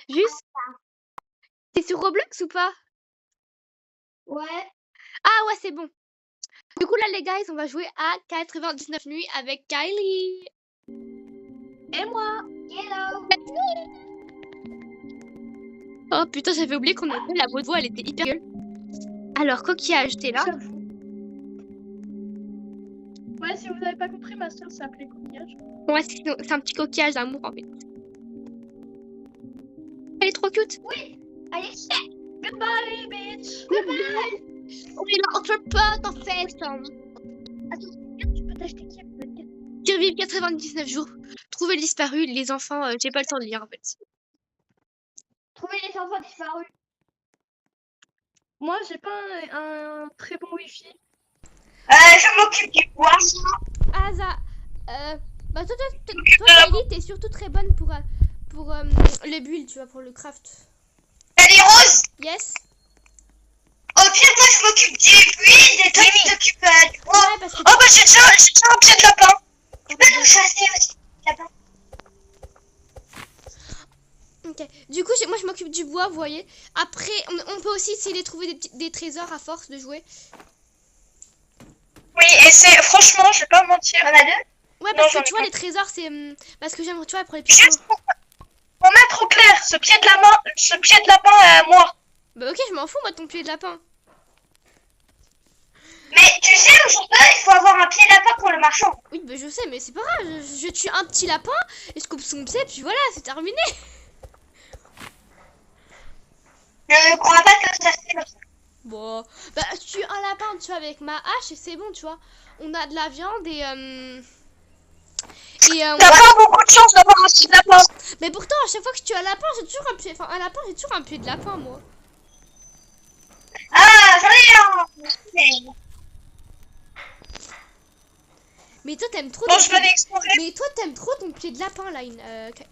Juste, t'es sur Roblox ou pas? Ouais. Ah ouais, c'est bon. Du coup, là, les guys, on va jouer à 99 nuits avec Kylie. Et moi. Hello. Oh putain, j'avais oublié qu'on avait la voix, elle était hyper gueule. Alors, coquillage, t'es là? Ouais, si vous n'avez pas compris, ma soeur s'appelait Coquillage. Ouais, c'est un petit coquillage d'amour en fait. Elle est trop cute. Oui. Allez, goodbye, bitch. Goodbye. Oui, là, entre potes en fait. Attends, tu peux t'acheter qui? Survivre 99 jours. Trouver le disparu, les enfants, j'ai pas le temps de lire en fait. Trouver les enfants disparus. Moi, j'ai pas un très bon wifi. Je m'occupe du bois. Ah, ça. Bah, toi, Kylie, t'es surtout très bonne pour le build, tu vois, pour le craft. Elle est rose. Yes. Au pire, moi, je m'occupe du build et toi, tu t'occupes du bois. Ouais, parce que. Oh, bah, j'ai déjà un pied de lapin. Tu peux nous chasser aussi, lapin. Ok. Du coup, moi, je m'occupe du bois, vous voyez. Après, on peut aussi essayer de trouver des trésors à force de jouer. Oui, et c'est, franchement, je vais pas mentir. On a deux? Ouais, Non, parce j'en que ai tu vois, pas. les trésors, c'est. Parce que j'aime, tu vois, pour les pistoles. Juste pour mettre au clair, ce pied de lapin à moi. Bah, ok, je m'en fous, moi, de ton pied de lapin. Mais tu sais, aujourd'hui, il faut avoir un pied de lapin pour le marchand. Oui, bah, je sais, mais c'est pas grave. Je tue un petit lapin et je coupe son pied, puis voilà, c'est terminé. Je ne crois pas que ça se fait comme ça. Bon, bah, je tue un lapin, tu vois, avec ma hache et c'est bon, tu vois. On a de la viande et. T'as pas beaucoup de chance d'avoir un pied de lapin. Mais pourtant, à chaque fois que je tue un lapin, j'ai toujours un pied. Enfin, un lapin, j'ai toujours un pied de lapin, moi. Ah, j'en ai un. Mais toi, t'aimes trop. Bon, je vais explorer. Mais toi, t'aimes trop ton pied de lapin, là,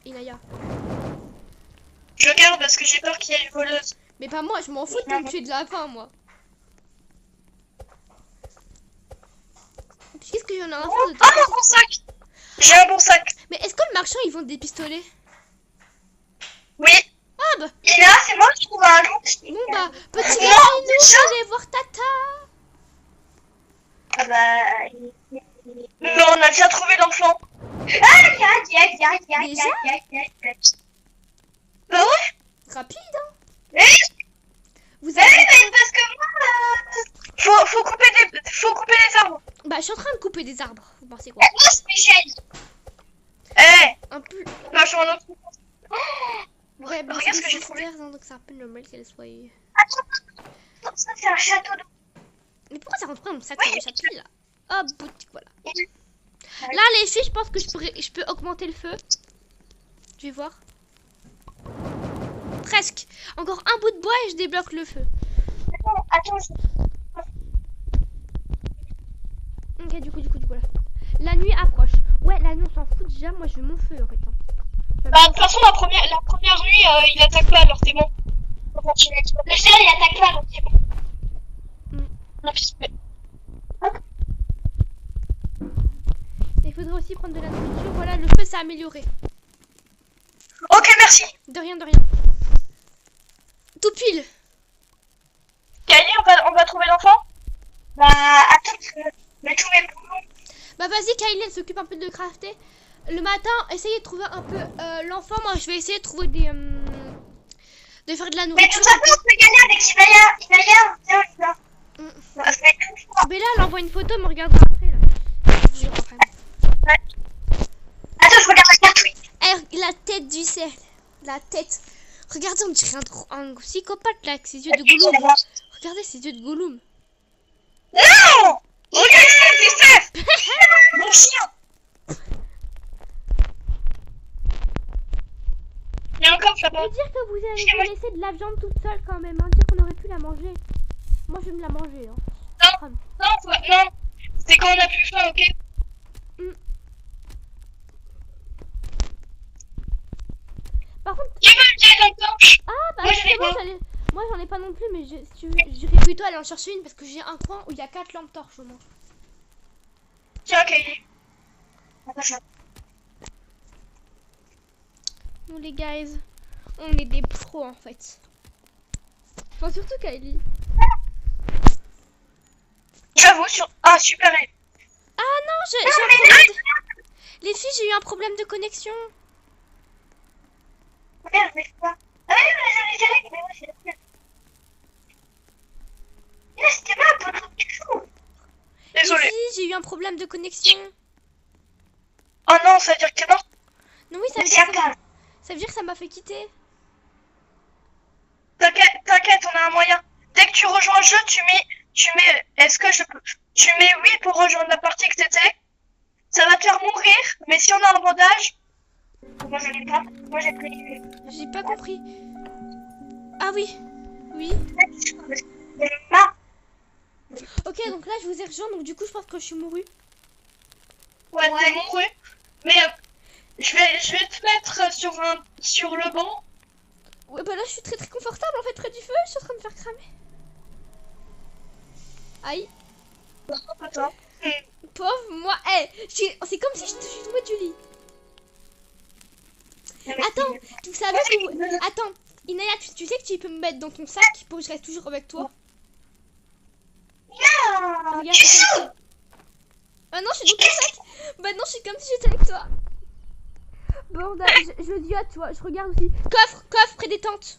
Inaya. Je garde parce que j'ai peur qu'il y ait une voleuse. Mais pas moi, je m'en fous de ton pied de lapin, moi. Qu'est-ce que j'en ai à faire de toi? Ah, mon bon sac. J'ai un bon sac. Mais est-ce que le marchand, ils vendent des pistolets? Oui. Ah bah. Et là, c'est moi qui trouve un loup. Bon bah, petit Non, lapin, déjà. nous, allez voir Tata. Ah bah... Mais on a déjà trouvé l'enfant. Déjà? Bah ouais. Rapide, hein. Eh, Vous mais avez... parce que moi... Faut couper les arbres. Bah, je suis en train de couper des arbres. Vous pensez quoi? Moi, c'est Michel. Eh, Un peu... bah je m'en occupe. Ouais, bah, Regarde c'est ce que j'ai des trouvé. sisters, hein, donc c'est un peu normal qu'elles soient... Attends, ça c'est un château d'eau. Mais pourquoi ça rentre pas dans mon sac Oui, de château, là? Hop, boutique, voilà. Là, les filles, je pense que je peux augmenter le feu. Je vais voir. Presque. Encore un bout de bois et je débloque le feu. Attends. Ok, du coup, là. La nuit approche. Ouais, la nuit, on s'en fout déjà. Moi, je veux mon feu, en fait. Hein. Bah, de toute façon, la première nuit, il attaque pas, alors c'est bon. On continue. Le ciel, il attaque pas, donc c'est bon. Non, puis c'est... Il faudrait aussi prendre de la nourriture. Voilà, le feu s'est amélioré. Ok, merci. De rien, de rien. Tout pile. Kylie, on va trouver l'enfant. Bah, attends, mais tous mes poumons. Bah, vas-y, Kylie, elle s'occupe un peu de crafter. Le matin, essayez de trouver un peu l'enfant. Moi, je vais essayer de trouver des... de faire de la Mais de nourriture. toute façon, on peut gagner avec Inaya. Tiens, là. Mais là, elle envoie une photo, me regardera après, là. Je reprends. Ouais. Attends, je regarde la carte, oui. Eh, la tête du cerf. La tête. Regardez, on dirait un psychopathe, là, avec ses yeux de Gollum. Regardez ses yeux de Gollum. Non! Regarde, c'est Steph. Mon chien. Il y a encore ça Faut dire que vous avez laissé de la viande toute seule quand même, hein. Dire qu'on aurait pu la manger. Moi, je vais me la manger, hein. Non, c'est quand on a plus faim, ok? Par contre... Qui veut le gel encore? Ah, bah, Moi, c'est bon, moi, j'en ai pas non plus, mais si tu veux, j'irai plutôt aller en chercher une parce que j'ai un coin où il y a 4 lampes torches au moins. Tiens, Kylie. Bon, les guys, On est des pros en fait. Enfin, surtout Kylie. J'avoue, Ah, super. Ah non, j'ai un problème Les filles, j'ai eu un problème de connexion. Merde, mais quoi? Ah oui, mais j'avais mais moi, c'est la merde. Mais là, c'était pas un peu trop. Désolé. Les filles, j'ai eu un problème de connexion. Oh non, ça veut dire que t'es mort? Non, oui, ça veut C'est dire un cas. ça veut dire que ça m'a fait quitter. T'inquiète, on a un moyen. Dès que tu rejoins le jeu, est-ce que je peux, tu mets oui pour rejoindre la partie que t'étais. Ça va te faire mourir, mais si on a un bandage. Moi je l'ai pas, moi j'ai pris. J'ai pas compris. Ah oui. Oui. Ah, Ok, donc là, je vous ai rejoint, donc du coup, je pense que je suis mourue. ouais, t'es mouru. Mais je vais te mettre sur le banc. Ouais, bah là, je suis très confortable en fait près du feu. Je suis en train de faire cramer. Aïe. Attends. Pauvre moi. C'est comme si je suis tombée du lit. Attends, tu savais que... Attends, Inaya, tu sais que tu peux me mettre dans ton sac pour que je reste toujours avec toi. Regarde, Tu sous. Ah non, je suis dans ton sac. Bah non, je suis comme si j'étais avec toi. Bon, je le dis à toi, je regarde aussi. Coffre près des tentes.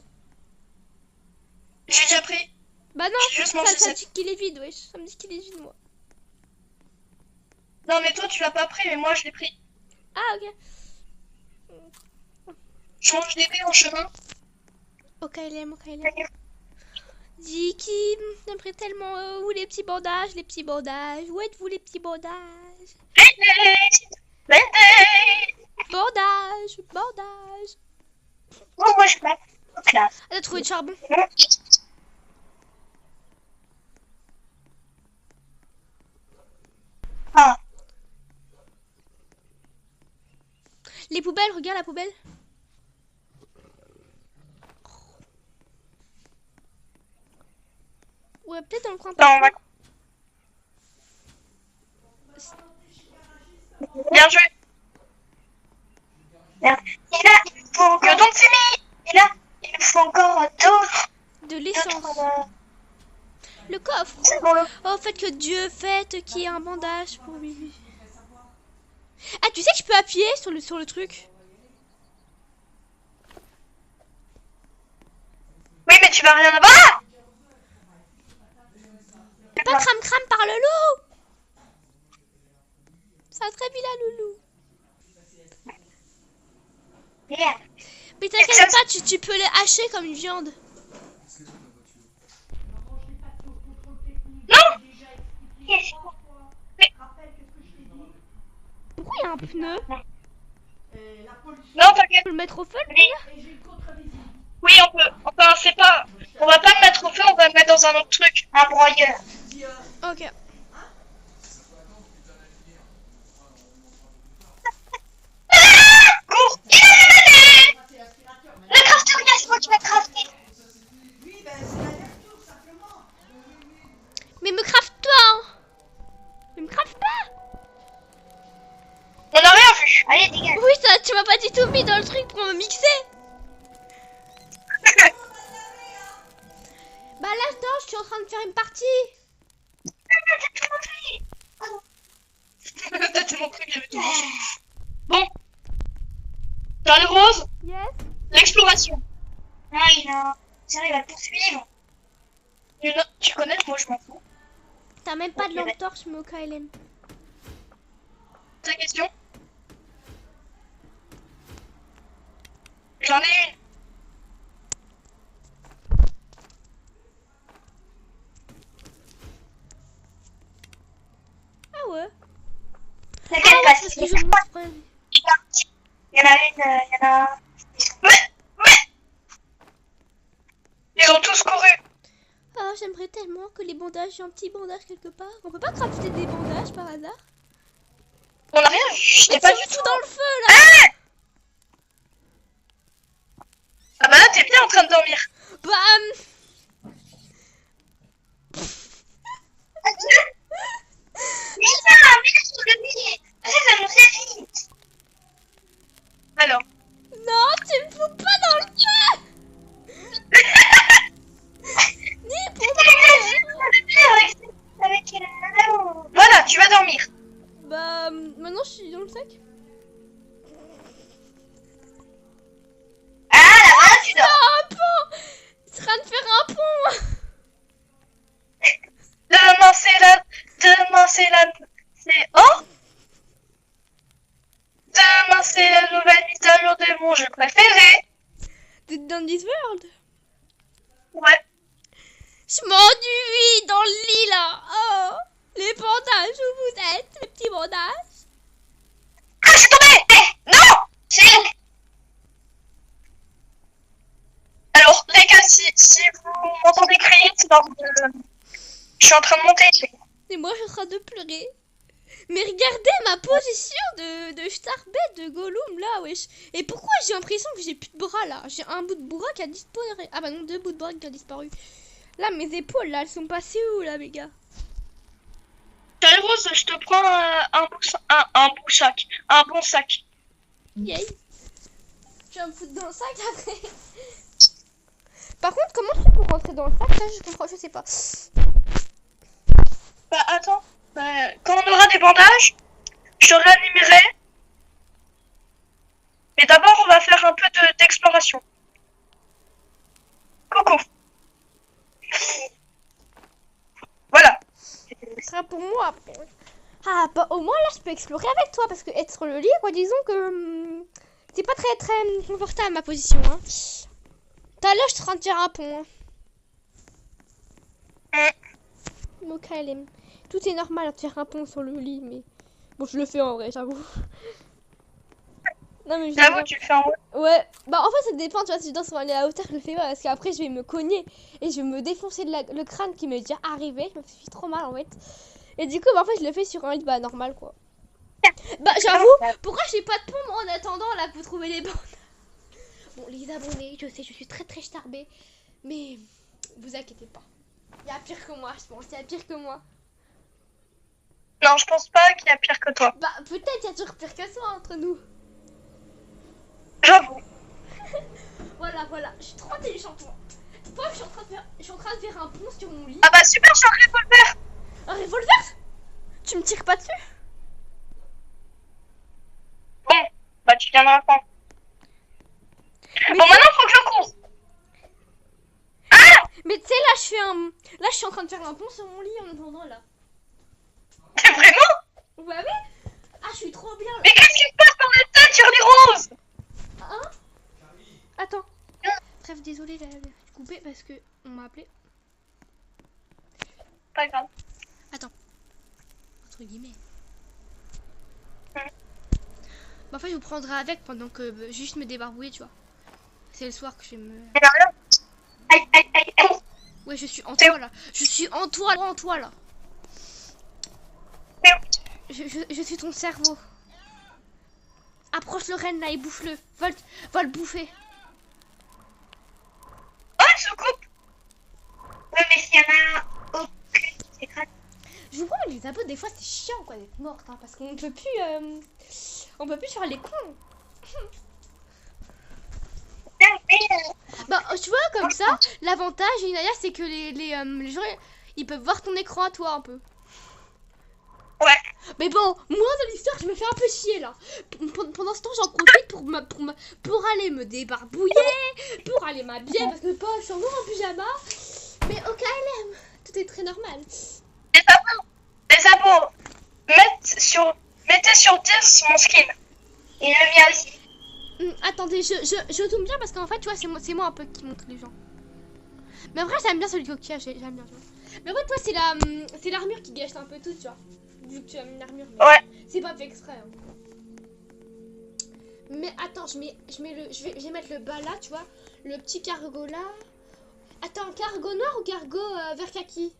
J'ai déjà pris. Bah non, J'ai juste ça mangé me cette. dit qu'il est vide, wesh. Ça me dit qu'il est vide, moi. Non mais toi tu l'as pas pris, mais moi je l'ai pris. Ah, ok. Je mange des baies en chemin. Ok, Lem. Dis qui j'aimerais tellement où les petits bandages, où êtes-vous les petits bandages? Bandage. Oh, moi je passe. Classe. Elle a trouvé du charbon. Ah. Les poubelles, regarde la poubelle. Ouais, peut-être dans le coin. Non, bien joué. Merde. Et là, il faut encore... Et là, il faut encore d'autres... De l'essence. Le coffre. C'est bon, le... Oh, faites que Dieu, faites qu'il y ait un bandage pour lui. Ah, tu sais que je peux appuyer sur le truc. Oui, mais tu vas rien avoir. Pas crame par le loup. Ça va très bien, loulou. Merde. Mais t'inquiète pas, tu peux les hacher comme une viande. Non. Pourquoi il y a un pneu? Non, t'inquiète. On peut le mettre au feu, le Oui. Oui, on peut. Enfin, c'est pas... On va pas le mettre au feu, on va le mettre dans un autre truc. Un broyeur. Ok. Cours. Le crafter, c'est moi qui vais crafter. Mais me crafte toi, hein. Mais me crafte pas. On a rien vu. Allez, dégage. Oui, ça, tu m'as pas du tout mis dans le truc pour me mixer. Bah là, attends, je suis en train de faire une partie. T'as tout montré que j'avais tout mangé. Bon. Dans le rose, Yes. l'exploration. Ah, il va le poursuivre. Tu connais, moi je m'en fous. T'as même pas de lampe torche, mais au KLM. Ta question? J'en ai une. Ah ouais. Laquelle Ah, passe? parce que je montre. Il y en a une, il y en a... Mais ils ont tous couru. Ah, j'aimerais tellement que les bandages, j'ai un petit bandage quelque part. On peut pas crafter des bandages par hasard? On a rien vu, j'étais pas du tout dans le feu là. Ah bah là t'es bien en train de dormir. Bam. Alors. Non, tu me fous pas dans le feu. in this world. Ouais. Je m'ennuie dans le lit là. Oh, les bandages, où vous êtes, les petits bandages? Ah, je suis tombée. Eh, non. C'est... Alors, les gars, si vous m'entendez crier, c'est parce que je suis en train de monter. Et moi, je suis en train de pleurer. Mais regardez ma position de Starbait, de Gollum là, wesh. Et pourquoi j'ai l'impression que j'ai plus de bras là? J'ai un bout de bras qui a disparu. Ah bah non, 2 bouts de bras qui ont disparu. Là, mes épaules là, elles sont passées où là, les gars? Salut Rose, je te prends un bon sac. Yay. Je vais me foutre dans le sac après. Par contre, comment tu fais pour rentrer dans le sac? Ça, je comprends, je sais pas. Bah attends, quand on aura des bandages, je te réanimerai. Mais d'abord, on va faire un peu d'exploration. Coucou. Voilà. Ce sera pour moi après. Ah, bah au moins là, je peux explorer avec toi parce que être sur le lit, quoi, disons que c'est pas très très confortable ma position. Hein. Tout à l'heure, je suis en train de faire un pont. Hein. Ok, tout est normal de faire un pont sur le lit, mais bon, je le fais en vrai, j'avoue. Non, mais J'avoue, tu le fais en haut. Ouais, bah en fait, ça dépend, tu vois, si je dois sur aller à la hauteur, je le fais pas parce qu'après, je vais me cogner et je vais me défoncer le crâne qui m'est déjà arrivé. Je me suis trop mal en fait. Et du coup, bah, en fait, je le fais sur un lit bah, normal quoi. Bah, j'avoue, pourquoi j'ai pas de pompe en attendant là pour trouver les bandes? Bon, les abonnés, je sais, je suis très très starbée, mais vous inquiétez pas. Il y a pire que moi, je pense. Il y a pire que moi. Non, je pense pas qu'il y a pire que toi. Bah, peut-être il y a toujours pire que toi entre nous. J'avoue. Voilà, je suis trop intelligente. Toi, je suis en train de faire un pont sur mon lit. Ah bah super, j'ai un revolver. Un revolver? Tu me tires pas dessus? Bon, bah tu viendras prendre. Mais bon, maintenant faut que je cours. Mais tu sais, là, je suis en train de faire un pont sur mon lit en attendant, là. C'est vraiment? Ouais, oui. Ah, je suis trop bien, là. Mais qu'est-ce qui se passe dans la tête, Charlie Rose? Hein? Attends. Bref, désolé, j'ai coupé parce que on m'a appelé. Pas grave. Attends. Entre guillemets. Bah, en fait, je vous prendrai avec pendant que juste me débarbouiller, tu vois. C'est le soir que je vais me... Aïe, aïe, aïe, aïe. Ouais, je suis en toi, là. Je suis en toi, là. Je suis ton cerveau. Approche le renne, là, et bouffe-le. Va le bouffer. Oh, elle se coupe. Ouais, mais s'il y en a aucune, c'est grave. Je vous promets, les abos, des fois, c'est chiant, quoi, d'être morte, hein, parce qu'on peut plus faire les cons. Bah, tu vois, comme ça, l'avantage, Inaya, c'est que les gens, ils peuvent voir ton écran à toi, un peu. Ouais. Mais bon, moi, dans l'histoire, je me fais un peu chier, là. Pendant ce temps, j'en profite pour aller me débarbouiller, pour aller m'habiller, parce que je suis encore en pyjama. Mais au KLM, tout est très normal. Les abos, mettez sur 10 mon skin. Et le mien aussi. Attendez, je zoome bien parce qu'en fait, tu vois, c'est moi un peu qui montre les gens. Mais après, j'aime bien celui de coquillage, j'aime bien. Tu vois. Mais en fait, toi, c'est l'armure qui gâche un peu tout, tu vois. Vu que tu as mis une armure. Ouais. C'est pas fait exprès. Hein. Mais attends, je vais mettre le bas là, tu vois. Le petit cargo là. Attends, cargo noir ou cargo vert kaki?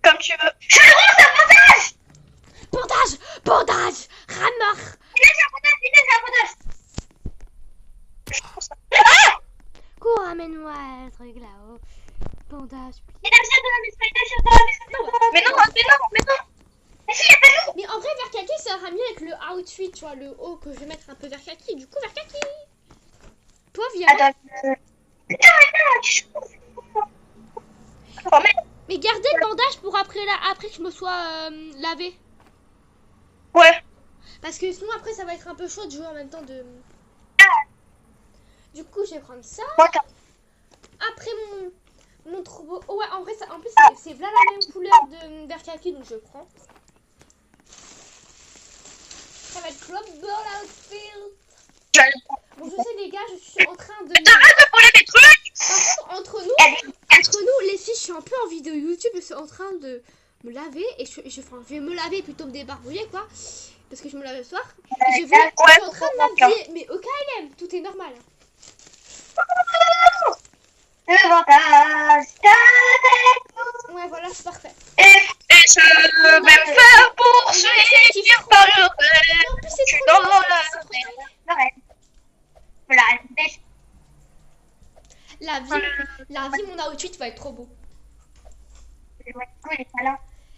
Comme tu veux. C'est un bandage! Bandage! Rameur! Il est un bandage! Cours, amène-moi le truc là-haut. Bandage. Mais non! Mais si, il y a pas d'eau! Mais en vrai, vert kaki, ça ira mieux avec le outfit, tu vois, le haut que je vais mettre un peu vert kaki. Du coup, vert kaki. Toi, viens. Attends, mais gardez le bandage pour après que je me sois lavé. Ouais. Parce que sinon, après, ça va être un peu chaud de jouer en même temps de... Du coup, je vais prendre ça. Après, mon troupeau... Oh ouais, en vrai, en plus, c'est là la même couleur de vert kaki, donc je prends. Ça va être global outfit. Bon, je sais les gars, je suis en train de... T'arrêtes de voler mes trucs. Par contre, entre nous, les filles, je suis un peu en vidéo YouTube, je suis en train de me laver et enfin, je vais me laver plutôt me débarbouiller quoi, parce que je me lave le soir. Et je suis en train de m'habiller, mais au KLM, tout est normal. Ouais, voilà, c'est parfait. Et je vais me faire poursuivre par le rêve. En plus, c'est Tu trop dans bien, la c'est trop stylé. La vie, mon outfit va être trop beau.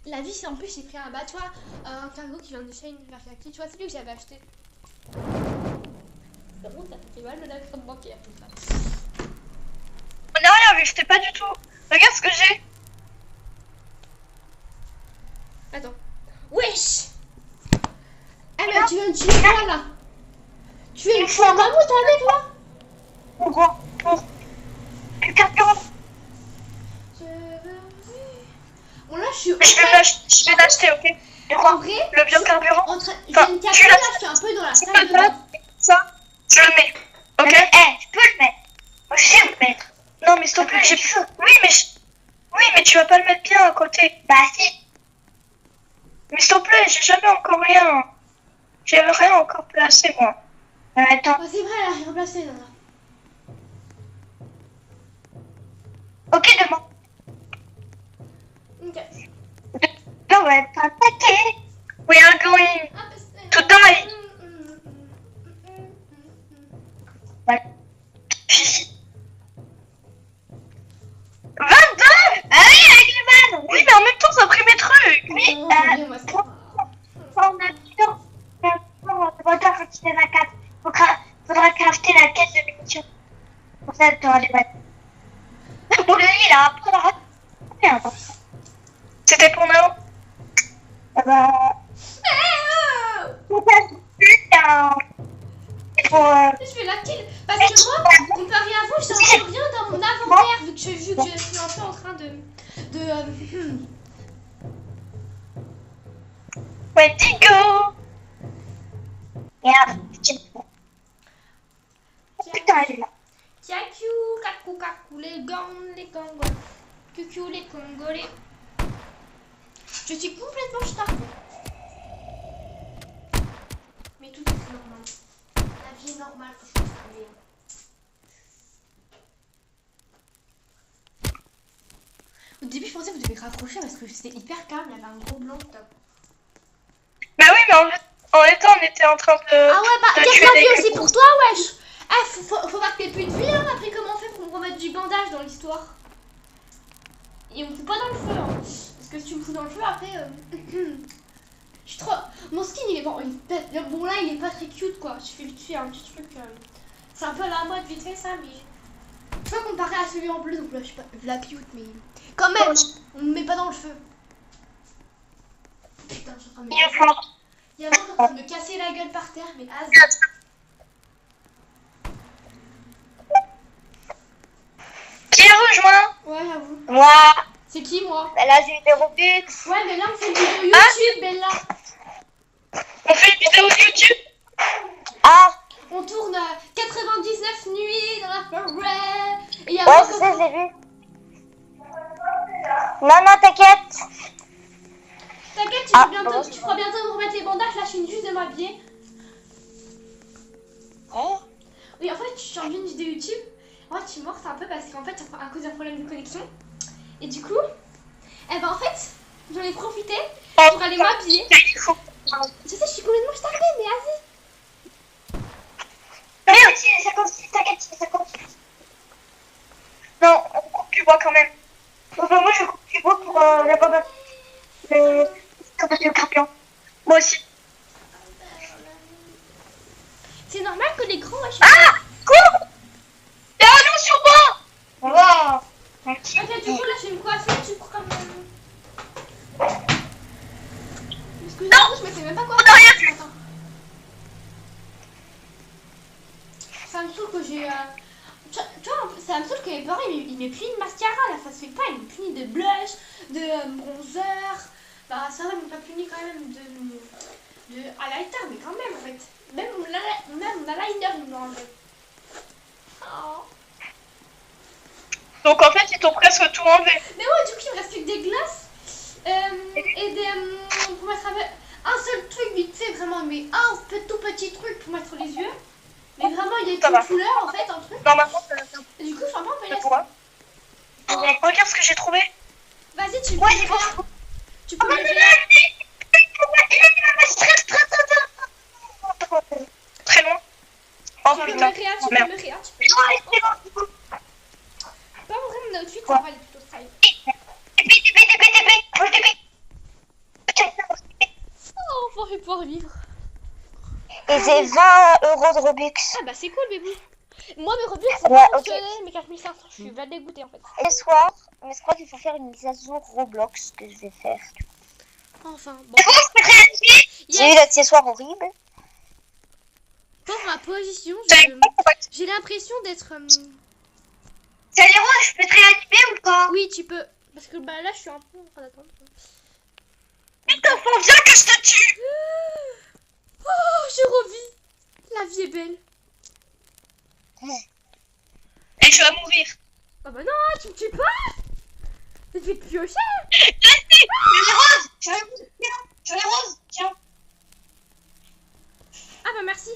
La vie, c'est en plus, j'ai pris un tu vois, un cargo qui vient de chez une Versace, tu vois, celui que j'avais acheté. Par contre, ça fait mal de la crème bancaire, tout ça. On n'a rien vu, c'était pas du tout. Regarde ce que j'ai. Attends. Wesh! Ah, mais tu viens de tuer quoi là? Tu es un mammouth avec moi? Pourquoi? Pour le carburant. Bon, là, je suis. Je vais l'acheter, ok? En vrai, Le biocarburant. j'ai une carte là, je suis un peu dans la salle de bain. Ça, je le mets. Ok? Je peux le mettre. Moi, je sais le mettre. Non, mais s'il te plaît, j'ai plus. Oui, mais tu vas pas le mettre bien à côté. Bah, si. Mais s'il te plaît, j'ai jamais encore rien. J'ai rien encore placé, moi. Attends. Oh, c'est vrai, là, j'ai remplacé, Nana. Ok, demain. Ok. Non, ouais, pas attaquer. We are going to die. Voilà. 22. Ah oui, avec le van. Oui, mais en même temps, ça a pris mes trucs. Oui, Non, c'est bien, moi, c'est pas. on a sûr. On va crafter la carte. Faudra crafter la caisse de munitions. Pour ça, tu auras les balles. Pour le lit, là, après, on va C'était pour Nao. Ah bah. Pour ça, c'est pour. Je fais la kill. Parce que moi, comparé à vous, j'ai encore rien dans mon inventaire vu que je suis un peu en train de Wendigo. Regarde, putain, elle est là. Kaku, kaku, kaku, les Congolais. Cucu, les Congolais. Je suis complètement starvée. Mais tout est normal. La vie est normale quand je suis starvée. Au début, je pensais que vous devez raccrocher parce que c'était hyper calme, il y avait un gros blanc top. Bah oui, mais en étant, on était en train de. Ah ouais, bah, de qu'est-ce tuer que la des vie aussi cocos. pour toi, wesh? Ah, faut pas que t'aies plus de vie, hein, après comment on fait pour me remettre du bandage dans l'histoire? Et on me fout pas dans le feu, hein. Parce que si tu me fous dans le feu, après, je suis trop... Mon skin, il est bon, bon là, il est pas très cute, quoi. Je fais le tuer, un petit truc, c'est un peu à la mode, vite fait, ça, mais... Tu vois, comparé à celui en bleu, donc là, je suis pas... La cute, mais... Quand même, on me met pas dans le feu. Putain, je suis en train de me... Il y a un mec en train de me casser la gueule par terre, mais as... Qui a rejoint? Ouais, j'avoue. Moi, C'est qui, moi? là, j'ai eu des robuts. Ouais, mais là, on fait une vidéo YouTube, Bella. On fait une vidéo YouTube. Ah, On tourne 99 nuits dans la forêt. Et il y a ouais, moi, c'est ça, je l'ai vu. Non, t'inquiète. T'inquiète, Ah, tu feras bientôt me remettre les bandages. Là, je finis juste de m'habiller. Oh. Oui, en fait, je suis en une vidéo YouTube. En fait, je suis morte un peu parce qu'en fait, à cause d'un problème de connexion. Et du coup, eh ben en fait, j'en ai profité pour aller m'habiller. Je sais, je suis complètement starvée, mais vas-y. Merde, ça continue, t'inquiète. Non, on coupe du bois quand même. Enfin, moi, je coupe du bois pour la bande. Le carpion. Moi aussi. C'est normal que les grands... Ah! Cours! Y'a un loup sur moi! Wow. Ok, du coup, là, je vais me coiffer. Tu cours comme... Excuse-moi, je me fais même pas quoi. On a rien vu. Attends. Ça me saoule que j'ai... Tu vois, ça me saoule que mes parents, ils mettent plus de mascara, là, ça se fait pas. Ils me punissent de blush, de bronzer. Bah, ça va, ils m'ont pas puni quand même de highlighter, mais quand même, en fait. Même mon eyeliner, ils me l'ont enlevé. Donc en fait, ils t'ont presque tout enlevé. Mais ouais, du coup, il me reste que des glaces et des. Pour mettre un seul truc vite fait, vraiment, mais un tout petit truc pour mettre les yeux. Mais vraiment, il y a Ça va. une couleur en fait, un truc. Normalement, ça va faire. Et du coup, franchement, on peut y C'est laisser. pour eux. Regarde ce que j'ai trouvé. Vas-y, tu peux Ouais, le c'est faire. bon. Tu peux le faire. Très loin. Oh Tu peux putain. le réa, tu peux Merde. le réa, tu peux. Pas vraiment mon outfit, ça va aller plutôt style. Oh, on va pouvoir vivre. Et j'ai 20 euros de Robux. Ah bah c'est cool, bébé. Moi, mes rebuts, c'est Ouais, pas ok. fonctionné, mes 4500, je suis bien dégoûtée en fait. Et ce soir, mais je crois qu'il faut faire une mise à jour Roblox que je vais faire. Enfin, bon. J'ai eu la ce soir horrible. Pour ma position, j'ai l'impression d'être... Salut Rose, je peux te réanimer ou pas? Oui, tu peux. Parce que bah là, je suis un peu en train d'attendre. Putain, faut bien que je te tue. Oh, je revis. La vie est belle. Et je vais mourir. Ah bah non, tu me tues pas. Je vais te piocher. Rose, je les roses, tiens. Ah bah merci.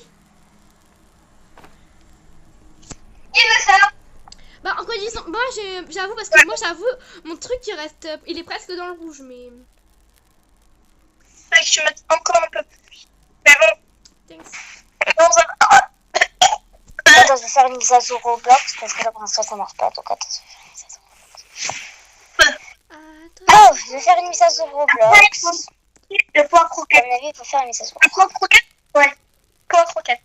Qui veut ça? Bah en condition, moi j'avoue parce que moi j'avoue mon truc il est presque dans le rouge mais. Fait que je mets encore un peu plus. Mais bon. Thanks. Attends, je vais faire une mise à jour Roblox parce que là pour l'instant ça marche pas. Donc attends, je vais faire une mise à jour. Attends. Oh, je vais faire une mise à jour Roblox. Le poids croquette. À mon avis, il faut faire une mise à jour. Le poids croquette? Ouais. Poids croquette.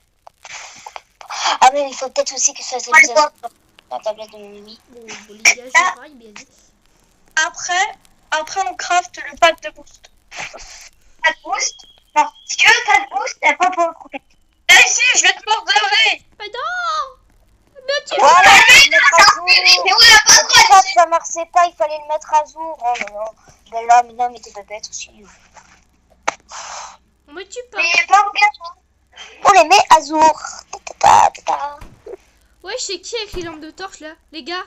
Ah, mais il faut peut-être aussi que je fasse une mise à jour sur la tablette de mon ami. Bon, les gars, j'ai pareil, bien dit. Après, on craft le pack de boost. Pas de boost? Non, si tu veux pas de boost, t'as pas pour le croquette. Là, ici, je vais te mordre. Bah non. Me tue Voilà, pas. il faut le mettre à jour. C'est pas que ça marchait pas, il fallait le mettre à jour. Oh là là. Ben là, mais non, mais t'es pas bête aussi. Me tue pas. Mais pas on les met à jour. Ta, ta, ta, ta. Ouais, je sais qui a écrit lampe de torche là. Les gars,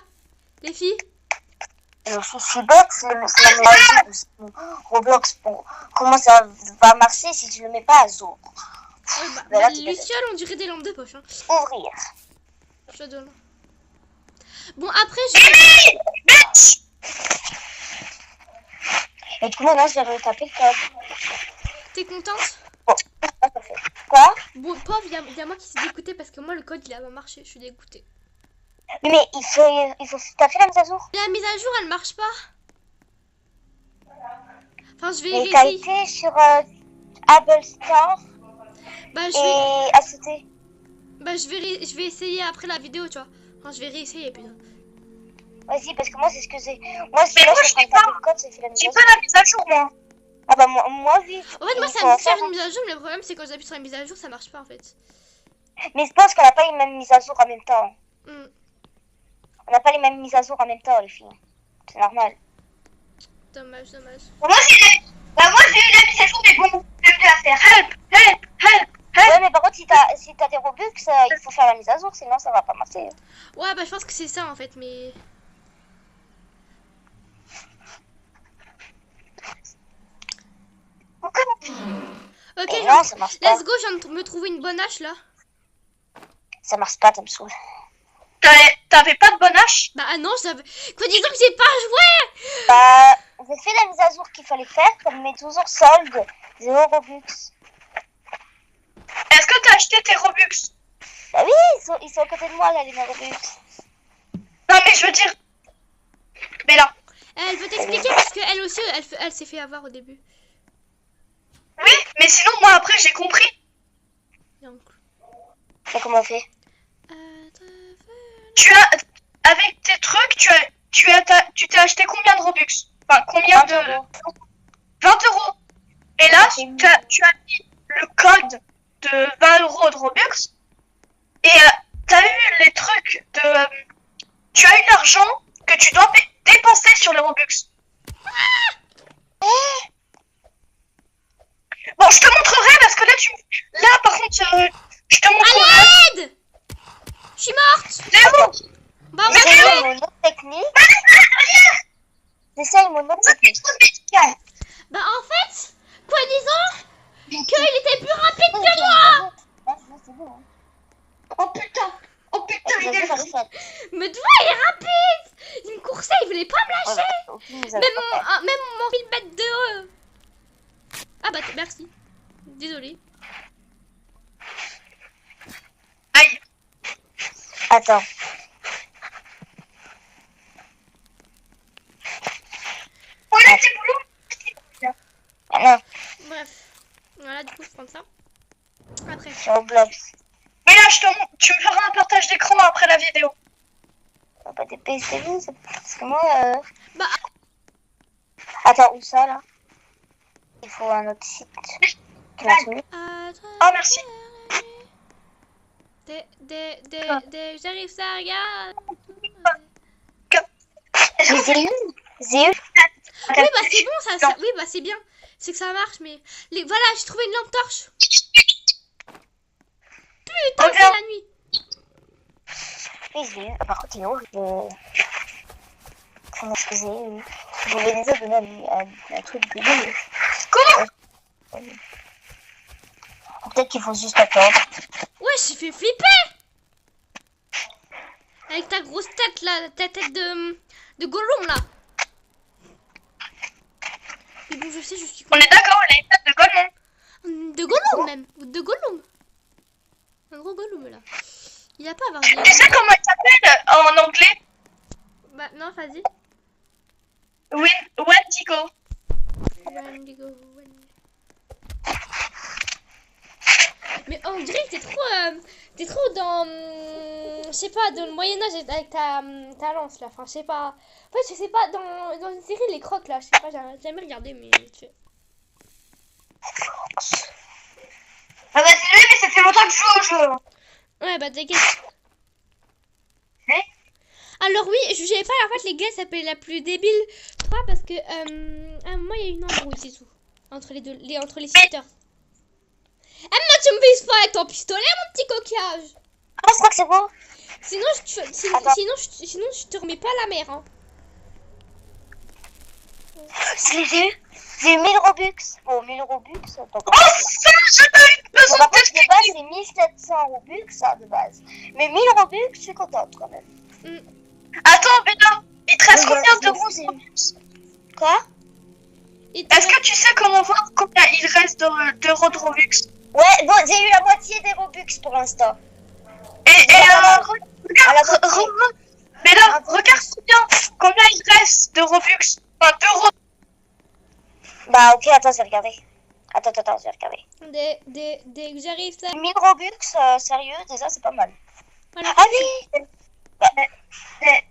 les filles. Je suis bête, c'est la mise à jour. Roblox, bon, comment ça va marcher si tu le mets pas à jour? Ouais, Ben là, t'es bête. Luciole, on dirait des lampes de poche. Hein. Ouvrir. Je te donne. Bon, après, je. Et du coup, maintenant, je vais retaper le code. T'es contente? Bon, ça fait. Quoi? Bon, pauvre, il y a moi qui s'est dégoûté parce que moi, le code il a pas marché. Je suis dégoûtée. Mais il faut. T'as fait la mise à jour? La mise à jour, elle marche pas. Enfin, je vais Et t'as réessayer. été sur Apple Store Bah, et acheté. je vais essayer après la vidéo, tu vois. Enfin, je vais réessayer, putain. Vas-y, parce que moi, c'est ce que j'ai. Moi, Mais moi, je l'ai pas. le code, j'ai fait la mise J'ai à pas jour. la mise à jour, moi. Ah bah, moi oui. En fait, moi, Il ça faut me en fait faire faire, une mise à jour, mais le problème, c'est quand j'appuie sur la mise à jour, ça marche pas en fait. Mais je pense qu'on n'a pas les mêmes mises à jour en même temps. Hmm. On n'a pas les mêmes mises à jour en même temps, les filles. C'est normal. Dommage, dommage. Moi, j'ai eu la mise à jour, mais bon, je vais la faire. Help. Ouais, mais par contre, si t'as des Robux, il faut faire la mise à jour, sinon ça va pas marcher. Ouais, bah, je pense que c'est ça en fait, mais. Ok, Et non, ça marche pas. let's go, je viens de me trouver une bonne hache là. Ça marche pas, ça me saoule. T'avais pas de bonne hache? Bah, ah non, j'avais. Quoi, disons que j'ai pas joué. Bah, j'ai fait la mise à jour qu'il fallait faire, comme met toujours solde, 0 Robux. Est-ce que t'as acheté tes Robux? Bah oui, ils sont à côté de moi, là, les Robux. Non, mais je veux dire. Mais là. Elle veut t'expliquer parce qu'elle aussi, elle s'est fait avoir au début. Oui, mais sinon, moi, après, j'ai compris. Donc. Et comment on fait? Avec tes trucs, tu t'es acheté combien de Robux? Enfin, combien 20 de. euros. 20 euros. Et là, tu as mis le code de 20 euros de Robux. Et t'as eu les trucs de. Tu as eu l'argent que tu dois dépenser sur les Robux. Bon, je te montrerai parce que là, par contre, je te montrerai. Aide! Je suis morte! C'est bon. Bah, on va J'essaye trouver. mon autre technique. J'essaye mon autre technique. Bah, en fait, quoi disant qu'il était plus rapide que moi. C'est bon. Hein. Oh putain, il est fou. Mais toi, il est rapide. Il me coursait, il voulait pas me lâcher. Même mon feedback de... Ah bah, merci. Désolé. Aïe. Attends. Oh là, c'est boulot. Non, Bref. Voilà, du coup, je prends ça. Après. sur Roblox. Mais là, tu me feras un partage d'écran après la vidéo. On va pas des PSTV, parce que moi... Bah, Attends, où ça, là? Il faut un autre site. Oh, merci. J'arrive, ça, regarde. Zéu. Oui, bah c'est bon, ça, oui, bah c'est bien. C'est que ça marche, mais... Voilà, j'ai trouvé une lampe torche. Putain, c'est la nuit. Oui, Zéu. Par contre, il est où comment est-ce que Zéu? Je vais déjà donner un truc de Zéu. Comment? Peut-être qu'il faut juste attendre. Ouais, j'ai fait flipper. Avec ta grosse tête, là, ta tête de Gollum, là. Mais bon, je sais, je suis... On est d'accord, on a une tête de Gollum. De Gollum, même. Ou de Gollum. Un gros Gollum, là. Il a pas à avoir Tu sais comment il s'appelle en anglais? Bah, non, vas-y. Wendigo. Wendigo, mais on dirait que t'es trop dans, je sais pas, dans le Moyen-Âge avec ta lance, là. Enfin, je sais pas. En fait, je sais pas, dans une série, les crocs, là. Je sais pas, j'ai jamais regardé, mais... Ah bah c'est lui, mais ça fait longtemps que je joue au jeu. Ouais, bah t'inquiète. Hein? Alors oui, je savais pas, en fait, les gars s'appellent la plus débile. Je crois parce que, à un moment, il y a eu une embrouille, c'est tout. Entre les sisters. Ah, moi, tu me vises pas avec ton pistolet, mon petit coquillage. Ah, je crois que c'est bon. Sinon, je te remets pas la mer, hein. J'ai eu 1000 Robux. Bon, 1000 Robux, attends. Enfin, j'ai pas eu besoin Par de contre, de base, c'est 1700 Robux, ça, de base. Mais 1000 Robux, je suis contente, quand même. Attends, Béla, il te reste Oui, combien voilà, d'euros? Quoi? Est-ce que tu sais comment voir combien il reste d'euros de Robux? Ouais, bon, j'ai eu la moitié des Robux pour l'instant. Regarde, Béla, regarde combien il reste de Robux. Enfin, d'euros. Bah, ok, attends, je vais regarder. Attends, je vais regarder. Dès que j'arrive, ça... 1000 Robux, sérieux, déjà, c'est pas mal. Voilà. Ah oui!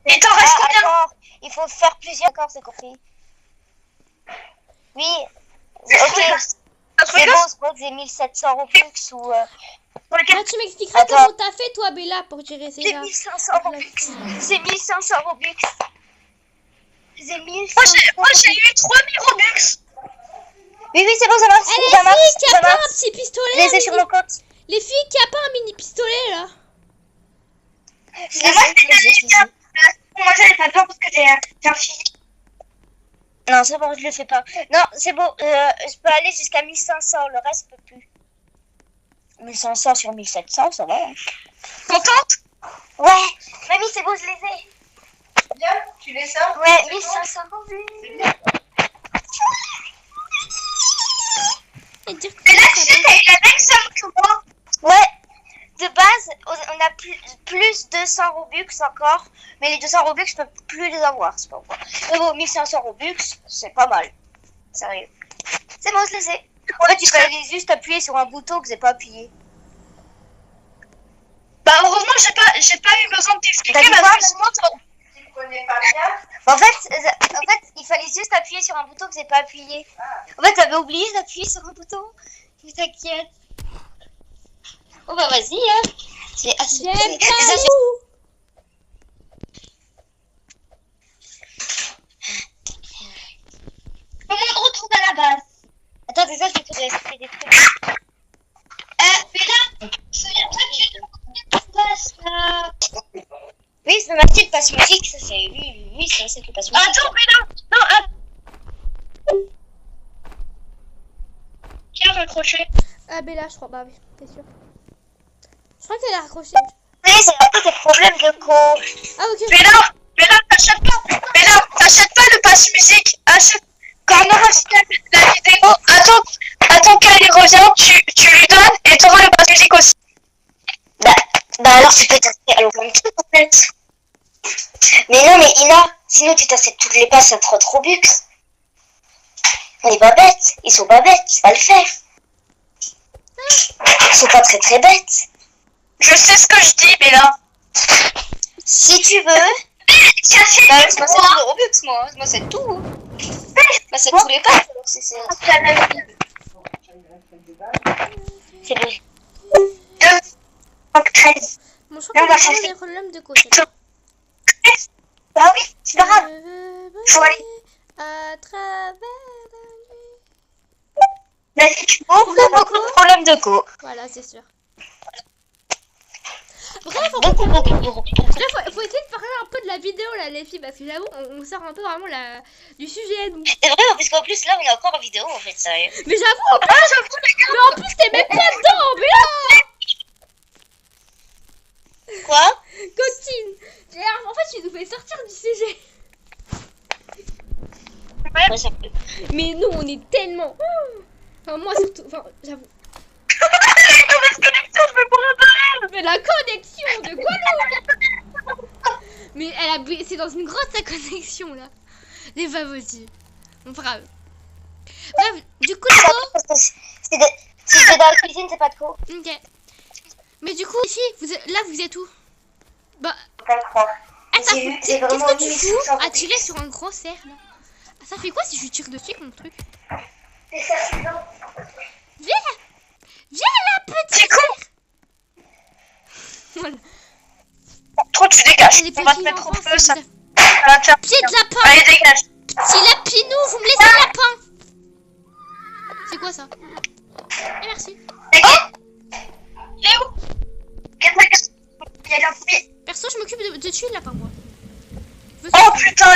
Il t'en reste combien? Attends, il faut faire plusieurs accords, c'est compris. Oui, ok. C'est bon, je crois que j'ai 1700 Robux ou... Ah, tu m'expliqueras Attends. comment t'as fait, toi, Bella, pour gérer ces J'ai gars. 1500 Robux. J'ai 1500 Robux. J'ai 1500. Moi, j'ai eu 3000 Robux. Oui, c'est bon, ça marche. Eh, Ça les marche, filles, qui ça a pas marche. un petit pistolet, Je les ai là, sur mini- mon compte. Les filles, qui a pas un mini pistolet, là. Je les ai. Moi, j'avais pas peur parce que j'ai un physique. Non, c'est bon, je le fais pas. Non, c'est bon, je peux aller jusqu'à 1500, le reste, je peux plus. 1500 sur 1700, ça va. Hein. Contente? Ouais, mamie, c'est bon, je les ai. Bien, tu les sors? Ouais, 1500 Robux. Et dire que Mais là, ça tu sais, t'as eu la même somme que moi. Ouais, de base, on a plus 200 Robux encore. Mais les 200 Robux, je peux plus les avoir, c'est pas pourquoi. Mais bon, 1500 Robux, c'est pas mal. Sérieux. C'est bon, je les ai. En fait, il fallait juste appuyer sur un bouton que j'ai pas appuyé. Bah, heureusement, j'ai pas eu besoin de t'expliquer. T'as dit Parce quoi, que sinon, tu connais pas bien. En fait, il fallait juste appuyer sur un bouton que j'ai pas appuyé. En fait, j'avais oublié d'appuyer sur un bouton. Mais t'inquiète. Oh bah vas-y, hein. C'est assez. J'aime Déjà, pas j'ai- vous. Comment on retourne à la base? Attends, déjà, je vais faire des trucs. Mais là, souviens-toi que tu te passe là. Oui, c'est ma petite passe musique, ça c'est... Oui, ça c'est le passe musique. Attends, mais là. Non, attends. Qui a raccroché? Ah, Bella, je crois. Bah oui, t'es sûr. Je crois qu'elle a raccroché. Oui, c'est un peu des problèmes de co. Ah, ok. Bella, t'achètes pas. Bella, t'achètes pas le passe musique. Achète. Quand on aura fini la vidéo, attends qu'elle y revient, tu lui donnes et t'auras le passe musique aussi. Bah alors tu peux t'acheter alors plein de trucs en fait. Mais non mais Ina, sinon tu t'achètes toutes les passes à trop Robux. Les pas bêtes, ils sont pas bêtes, va le faire. Ils sont pas très bêtes. Je sais ce que je dis, Bella. Si tu veux. Bah je m'achète de Robux moi, je m'achète tout. Je m'achète tous les passes alors c'est le 13. Bon, je crois qu'on a vraiment des problèmes de côté. Bah oui, c'est pas grave. Faut aller. À travers la nuit. Mais si tu veux, on a beaucoup de problèmes de co. Voilà, c'est sûr. Bref, Beaucoup. là, faut essayer de parler un peu de la vidéo, là, les filles, parce que j'avoue, on sort un peu vraiment du sujet, nous. C'est vrai, parce qu'en plus, là, on est encore en vidéo, en fait, sérieux. Mais j'avoue, mais en plus, t'es même pas dedans, mais là Quoi? Coquine. En fait, tu nous fais sortir du sujet. Ouais, ça peut. Mais nous, on est tellement... Enfin, moi, surtout, enfin, j'avoue. Mais la connexion de Guadeloupe. Mais c'est dans une grotte, sa connexion, là. Les va aussi. On fera. Bref, du coup, C'est dans la cuisine, c'est pas de co. ok. Mais du coup, ici, là, vous êtes où? Bah... Pas le croire. Qu'est-ce que tu fous à tirer sur un gros cerf, là? Ah, ça fait quoi si je tire dessus avec mon truc? Viens là, petit con. Voilà. Trop, tu dégages. Les On va te petits mettre au enfants, feu, ça. c'est va te faire... pied de lapin. Allez, dégage. Petit lapinou, vous me laissez le lapin. C'est quoi ça? Et merci. Il est où? Il y a la fumée. Perso, je m'occupe de tuer le lapin, moi. Oh putain,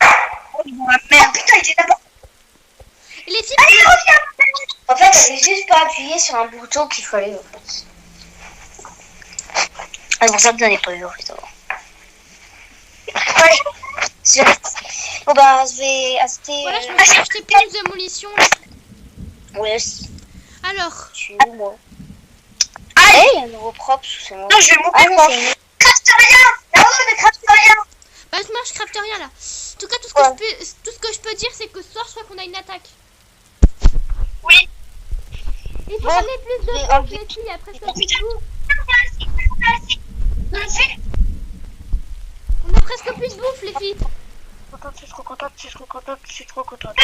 oh merde, putain, il était là-bas. Et les filles, Allez, reviens. En fait, j'avais juste pas appuyé sur un bouton qu'il fallait, en fait. Ah, pour ça que j'en ai pas eu, en fait, avant. Allez. Bon, bah, je vais acheter... voilà, je me suis acheté plus de munitions, là. Ouais, Alors, je suis où, moi? Ah, il y a un nouveau propre, c'est moi. Non, je vais mourir, moi. Crafte rien. Non, ne crafte rien. bah, moi, je crafte rien, là. En tout cas, tout ce que je peux dire, c'est que ce soir, je crois qu'on a une attaque. Oui. Il faut Bon, ramener plus de j'ai bouffe, enlevé. les filles, il y a presque plus de bouffe. On a presque plus de bouffe, les filles. Je suis trop contente.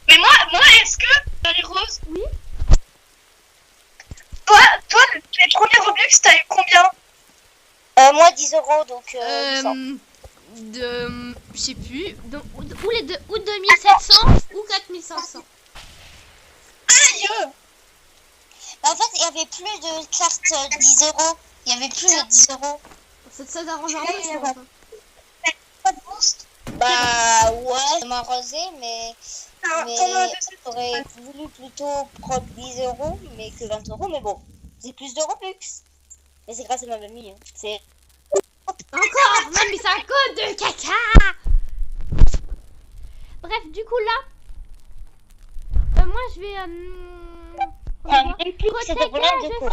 Mais moi, est-ce que, dans les roses, Oui. toi, les premiers Robux, t'as eu combien? Moi 10 €, donc 100. Je sais plus. Ou les deux, ou 2700 ou 4500. Aïe. En fait, il y avait plus de cartes 10 €. Il y avait plus de 10 €. Ça t'arrange un peu, je pense. Pas de boost. Bah ouais, ça m'a arrosé, mais T'en as un deuxième. j'aurais voulu plutôt prendre 10 € mais que 20 €, mais bon, c'est plus de Robux. Mais c'est grâce à ma mamie, hein. C'est... Encore. Non, mais c'est un code de caca. Bref, du coup là, moi je vais c'était problème de quoi?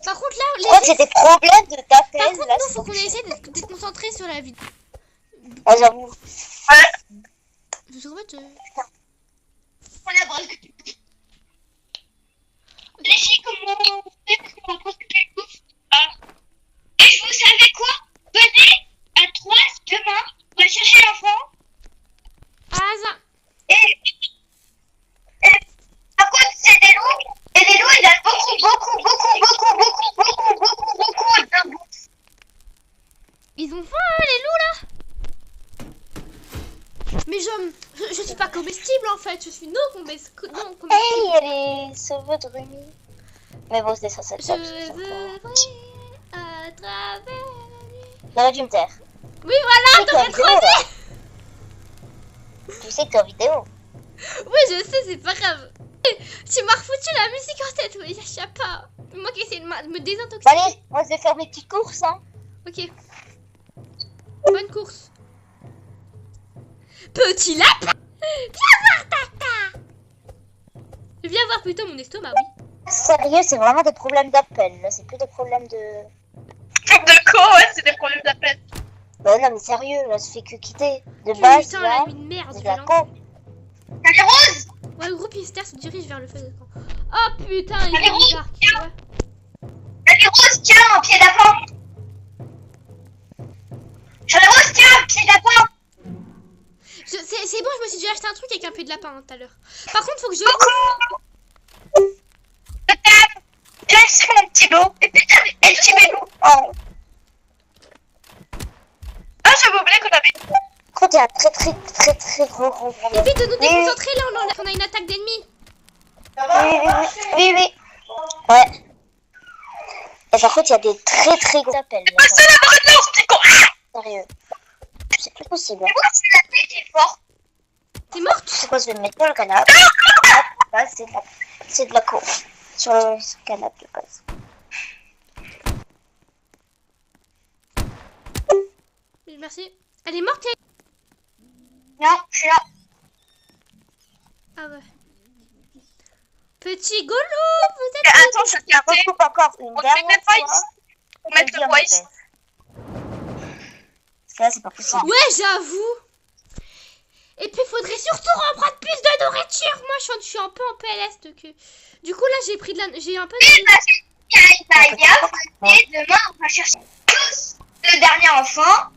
Par contre là, Je crois que c'était problème de par t'appel, contre là. nous faut qu'on essaie d'être concentré sur la vidéo. Ah, j'avoue. Ouais. Parce qu'en fait, On a braqué. Les filles, comment on fait parce qu'on va presque plus de bouffe? Ah. Et vous savez quoi? Venez à 3 demain, on va chercher l'enfant. ah ça. Et par contre, c'est des loups. Et les loups, ils ont beaucoup de bouffe. Ils ont faim hein, les loups là. Mais je suis pas comestible en fait, je suis non comestible. Hey, il y a les cheveux de Rumi. Mais bon, c'était ça, c'est Je veux voler à travers J'aurais dû me taire. Oui, voilà, t'aurais trop dit. Tu sais que t'es en vidéo. Oui, je sais, c'est pas grave. Tu m'as refoutu la musique en tête, oui, je sais pas. Moi qui essaie de me désintoxiquer. Bon, allez, moi je vais faire mes petites courses, hein. Ok. Bonne course. Petit lapin. Viens voir tata. Viens voir plutôt mon estomac, oui. Sérieux, c'est vraiment des problèmes d'appel, là. C'est plus des problèmes de... De quoi? Ouais, c'est des problèmes d'appel. Bah non, mais sérieux, là, ça fait que quitter. De base, Putain, là, la nuit de merde, c'est de la violent. con. Allez, Rose! Ouais, le groupe mystère se dirige vers le feu de camp. Oh putain, il Allez, est Rose, bizarre. viens. Ouais. Allez, Rose, tiens, un pied d'apin! Allez, Rose, tiens, un pied d'apin! C'est bon, je me suis déjà acheté un truc avec un pied de lapin tout à l'heure. Par contre, faut que je... Coucou! Je t'aime! Tiens, c'est mon petit beau. Et putain, et le petit bébou. Oh. Ah, j'avais oublié qu'on avait... Par contre, il y a un très gros problème. Évite de nous déconcentrer, là, on a une attaque d'ennemis. Oui. Ouais. Et par contre, il y a des très gros appels. C'est pas ça la vraie lance, petit con! Ah! Sérieux. C'est plus possible. C'est moi, c'est la tête qui est forte. T'es morte? Tu sais quoi, je vais me mettre dans le canapé. Là, c'est de la course. Sur le canapé de base. Merci. Elle est morte, elle. Non, je suis là. Ah ouais. Petit Golo, vous êtes... Attends, je vais Je regarder. recoupe encore une On fait dernière le voice. fois. Faut mettre le voice. Parce que là, c'est pas possible. Ouais, j'avoue. Et puis, faudrait surtout reprendre plus de nourriture. Moi, je suis un peu en PLS. Du coup, là, j'ai pris de la... J'ai un peu de... Et demain, on va chercher tous le dernier enfant.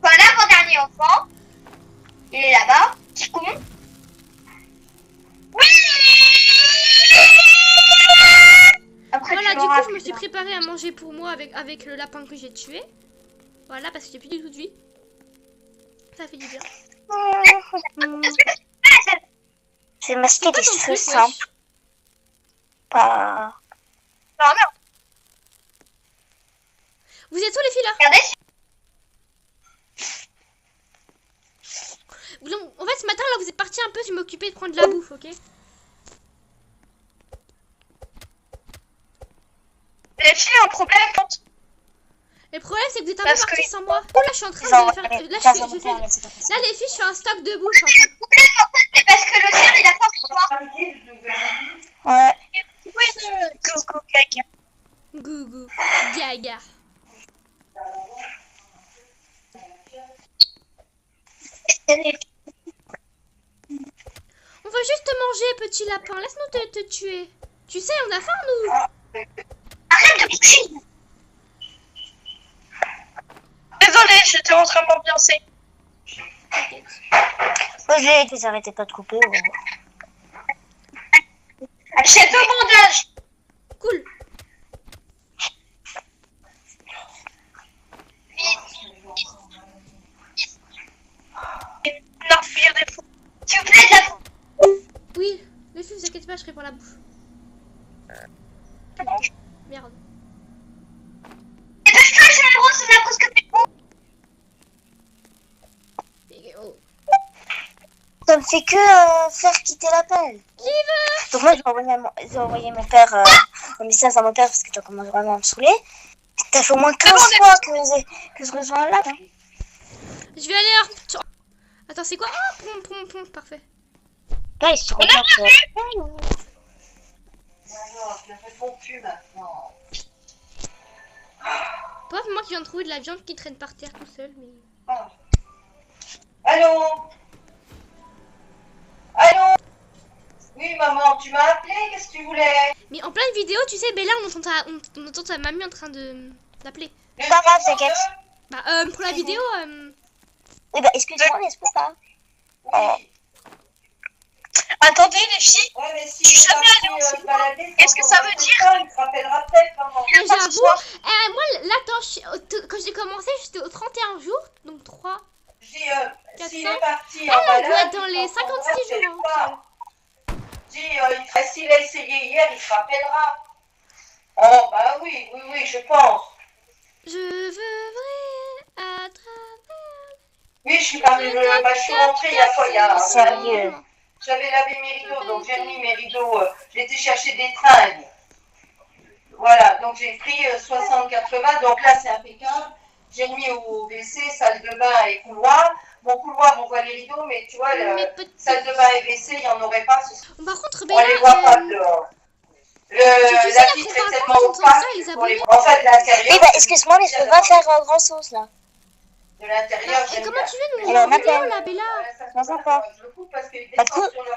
Enfin, l'avant-dernier enfant. Il est là-bas. Petit con. Oui. Après, Voilà, tu du l'auras coup, je me plus suis tard. préparé à manger pour moi avec le lapin que j'ai tué. Voilà, parce que j'ai plus du tout de vie. Ça fait du bien. Je vais masquer des Ton cheveux truc, simples. wesh. Pas... Non, merde. Vous êtes où, les filles, là? Regardez. Donc, en fait, ce matin, là, vous êtes partis un peu, je m'occupais de prendre de la bouffe, ok? Les filles ont un problème quand... Le problème, c'est que vous êtes un peu Parce partis que- sans moi. Oh, là, je suis en train de faire... Là, je fais... Là, les filles, je fais un stock de bouffe. C'est parce que le chien, il a pas froid. Ouais. Oui, coucou, caca. Gougou. Gaga. On va juste te manger, petit lapin. Laisse-nous te tuer. Tu sais, on a faim, nous. Arrête de pousser. Désolée, j'étais en train de m'ambiancer. Posez, vous arrêtez pas de couper. Ouais. J'ai deux bandages. Cool. Non, fuir des fous. S'il vous plaît, de la fou. Oui, les filles, vous inquiétez pas, je serai pour la bouffe. Merde. Et parce que j'ai la brosse, on a presque plus de bouffe. Oh. Ça me fait que faire quitter l'appel. Qui veut? Donc moi, j'ai envoyé mon père un message à mon père parce que tu commences vraiment à me saouler. T'as fait au moins 15 fois que je rejoins là. Hein. Je vais aller sur... Attends, c'est quoi? Ah, pom, parfait. Là, il se regarde. Pas moi qui viens de trouver de la viande qui traîne par terre tout seul, mais... Allô? Allô? Oui, maman, tu m'as appelé, qu'est-ce que tu voulais? Mais en pleine vidéo, tu sais, Bella, on entend ta mamie en train d'appeler. Pas grave, t'inquiète. Bah, pour la vidéo, Oui, bah, excuse-moi, mais je peux pas. Oui. Attendez, les filles. Ouais, mais si Je suis t'es jamais parti, allée en cinéma. balader Qu'est-ce que sans ça ton veut copain, dire? Il te rappellera peut-être, maman. mais pas ce j'avoue, soir. moi, là, quand j'ai commencé, j'étais au 31 jours, donc 3. Dis, Quatre s'il cents. est parti Ah, en on balade, doit être dans il les t'en 56 prendra, je sais jours, pas. Dis, s'il a essayé hier, il te rappellera. Oh, bah oui, je pense. Je veux vrai Oui, je suis rentrée il y a quoi, il y a... Sérieux. J'avais lavé mes rideaux, donc j'ai mis mes rideaux, j'ai été chercher des tringles. Voilà, donc j'ai pris 60-80, donc là c'est impeccable. J'ai mis au WC, salle de bain et couloir. Mon couloir, on voit les rideaux, mais tu vois, salle de bain et WC, il n'y en aurait pas. Par contre, On les voit pas dehors. La vitre est tellement opaque pour les... En fait, de l'intérieur... Eh ben, excuse-moi, mais je peux pas faire un grand sauce, là. De l'intérieur, Et comment tu veux nous Alors, en vidéo Nathalie. là, Bella? Non, encore. Bah,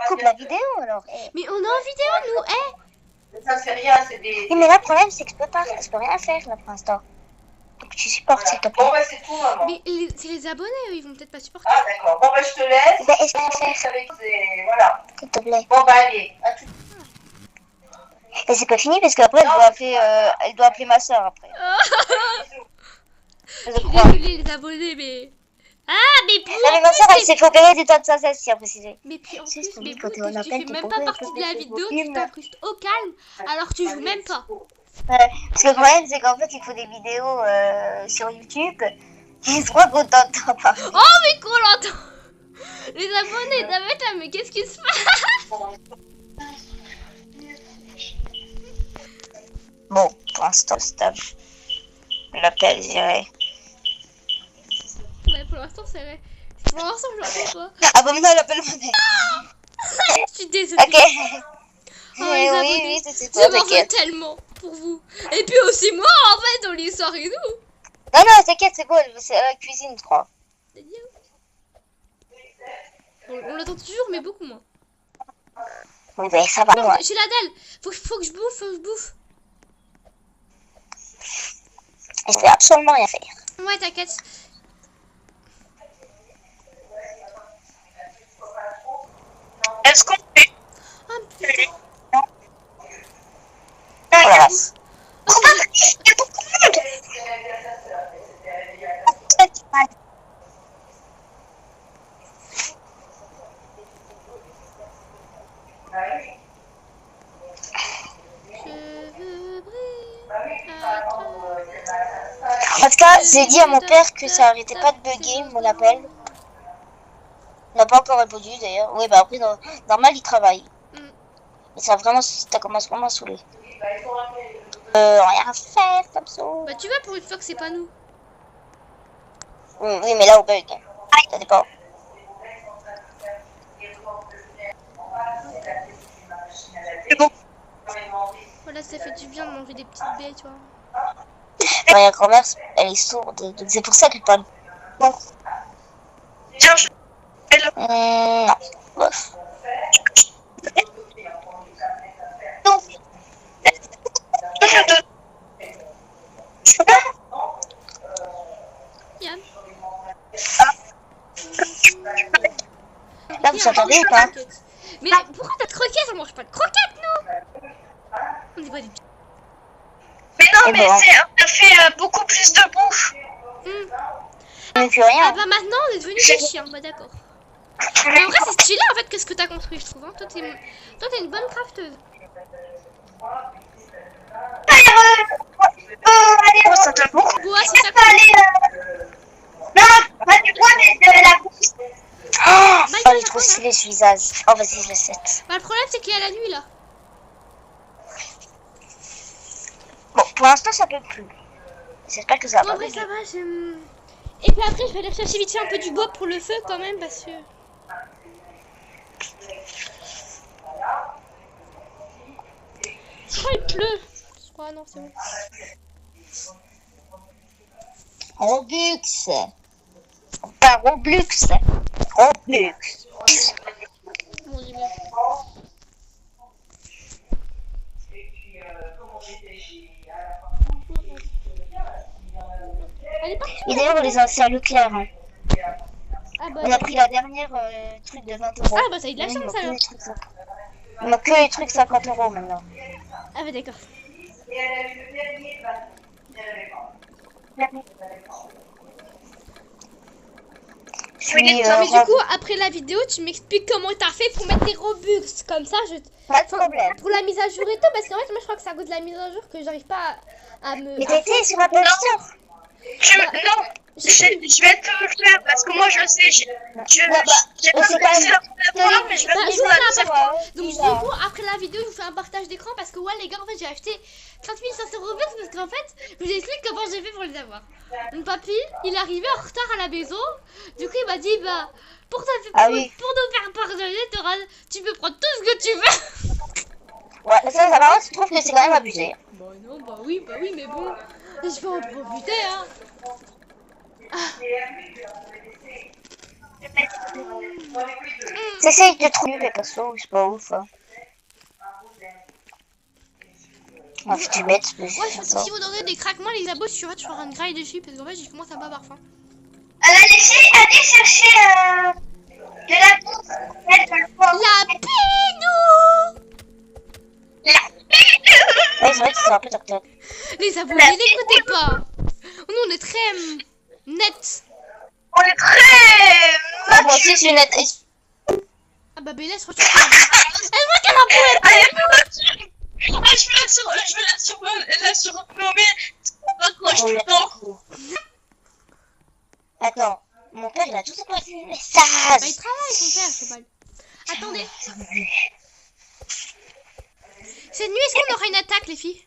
coupe la vidéo, alors. Mais on est en vidéo nous, Ça fait rien, c'est des... Oui, mais là, le problème, c'est que je peux rien faire, là, pour l'instant. Faut que tu supportes, s'il te plaît. Bon, bah c'est tout, maman. Mais c'est les abonnés, eux, ils vont peut-être pas supporter. Ah, d'accord. Bon, bah je te laisse. Ben, je vais rien faire, Voilà. s'il te plaît. Bon, bah allez, à tout. Et c'est pas fini, parce qu'après, elle doit appeler ma soeur, après. Je crois. Désolé les abonnés, mais... Ah, mais pour Non, mais ma soeur, elle s'est fait opérer du temps de synthèse, si à préciser. Mais puis en Si, plus, je te mais dis, quand bon, t'es en tu appel, fais t'es même pas pas obligé de partie de la faire vidéo, des tu films. t'incrustes au calme, alors tu joues même pas. Ouais, parce que le problème, c'est qu'en fait, il faut des vidéos sur YouTube. Ils sont pas contents de t'en parler. Oh, mais qu'on l'entend. Les abonnés, là, mais qu'est-ce qui se passe? Bon, pour l'instant, stable. L'appel, je dirais. Ouais, pour l'instant, c'est vrai. Pour l'instant, je l'entends pas. Ah bon, maintenant, elle appelle mon mec. Je suis désolée. Ok. Oh, les abonnés. Oui, c'est Je toi, m'en veux t'inquiète. tellement pour vous. Et puis aussi moi, en fait, dans l'histoire et nous. Non, non, t'inquiète, c'est bon, c'est à la cuisine, je crois. On l'entend toujours, mais beaucoup moins. Oui, ben ça va, Non, moi. chez l'Adèle, faut que je bouffe, Je peux absolument rien faire. Ouais, t'inquiète. Est-ce qu'on fait Ah, putain. Oh la vache. En tout cas, j'ai dit à mon père que ça arrêtait pas de bugger mon appel. Il n'a pas encore répondu d'ailleurs. Oui, bah après, normal, il travaille. Mais ça commence vraiment à saouler. Rien à faire comme ça. Bah, tu vois, pour une fois que c'est pas nous. Oui, mais là, au bug. Ça dépend. C'est bon. Voilà, ça fait du bien de manger des petites baies, tu vois. Ma grand-mère, elle est sourde, donc c'est pour ça qu'elle parle. Bon. Tiens, je... Non. Bof. Non. Yann. Là, vous entendez ou pas? Mais pourquoi t'as de croquettes? On mange pas de croquettes, nous. On est pas des petits. Mais non, Et mais bon. ça fait beaucoup plus de bouffe. Mais plus rien. Ah bah maintenant, on est devenus des chiens, bah d'accord. Mais en vrai, c'est stylé en fait, qu'est-ce que t'as construit, je trouve. Hein. Toi, t'es une bonne crafteuse. Oh, ça te beaucoup. Bois, c'est ça. Non, pas du bois, mais de la bouffe. Oh, il est trop stylé ce visage. Oh, vas-y, je le set. Bah, le problème, c'est qu'il y a la nuit là. Bon, pour l'instant, ça peut plus. J'espère que ça Bon, va. après, ça va, Et puis après, je vais aller chercher vite fait un peu du bois pour le feu quand même, parce que. Oh, il pleut. Oh non, c'est bon. Robux. Pas Robux. Robux. Bon, j'ai mieux. Elle est partie. Et d'ailleurs, on les a fait à Leclerc. Hein. Ah bah, On a pris la dernière truc de 20 €. ah bah, ça a eu de la chance alors. Il manque que les trucs 50 € maintenant. Ah bah, d'accord. Puis, Mais du coup, après la vidéo, tu m'expliques comment t'as fait pour mettre des Robux. Comme ça, pas de problème. pour la mise à jour et tout, parce qu'en fait, moi je crois que c'est à cause de la mise à jour que j'arrive pas à me. Mais t'as été sur la Play Store. Non, Je vais te le faire parce que moi je sais, j'ai pas c'est commencé la première fois, mais je vais Bah, te je vous faire fais un ça. partage. Donc, du coup, après la vidéo, je vous fais un partage d'écran parce que, ouais, les gars, en fait, j'ai acheté 4500 Robux parce qu'en fait, je vous explique comment j'ai fait pour les avoir. Mon papy, il est arrivé en retard à la maison. Du coup, il m'a dit, bah, pour nous faire partager, tu peux prendre tout ce que tu veux. Ouais, ça va, je trouve que c'est quand même abusé. Bah, non, bah oui, mais bon, je vais en profiter, hein. T'essayes de trouver les persos, c'est pas ouf. Hein. Ah, faut que tu mettes, Ouais, si vous donnez des craquements, les abos, je vais faire un graille dessus parce qu'en fait, j'ai commencé à pas avoir faim. Alors, les filles, allez chercher de la bouffe. La pinou! Ouais, c'est vrai que c'est un peu toc-toc. Les abos, ne l'écoutez pas. Nous, on est très net. On est très Ah, moi aussi, je suis nette. Ah bah, Bella, je retrouve elle voit qu'elle a beau être. je vais la surnommer. Attends, mon père, il a tout passé le Bah, il message. travaille, son père, c'est pas. Attendez. Cette nuit, est-ce qu'on aura une attaque, les filles?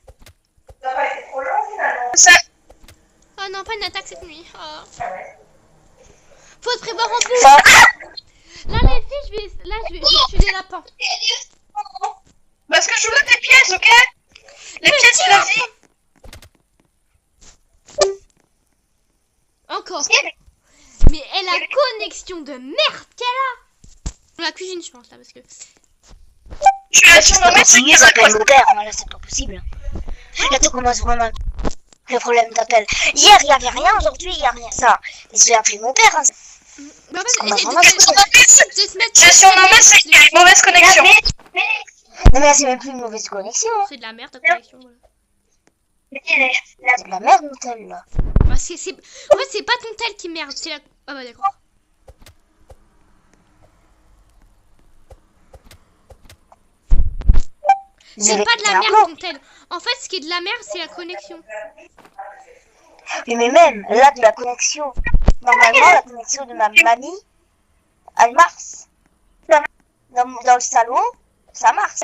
Ah non, pas une attaque cette nuit. Oh. Faut se prévoir en plus. Là, les filles, je vais tuer des lapins. Parce que je veux tes pièces, ok? Les pièces de la vie. Encore. Mais elle a connexion de merde qu'elle a. Dans la cuisine, je pense, là, parce que... Tu as surnommé ce qui s'appelle mon père, là, c'est pas possible. Là, tu commences vraiment le problème d'appel. Hier, il y avait rien, aujourd'hui, il y a rien. Ça, et je vais appeler mon père. Hein. Bah, j'ai surnommé ce qui a une mauvaise connexion. Non, mais là, c'est même plus une mauvaise connexion. C'est de la merde, ta connexion, voilà. C'est de la merde, mon tel, là. Bah, en fait, c'est pas ton tel qui merde, c'est la... Ah bah, d'accord. C'est pas de la merde, ton tel. En fait, ce qui est de la merde, c'est la connexion. Mais même, là, de la connexion. Normalement, la connexion de ma mamie, elle marche. Dans le salon, ça marche.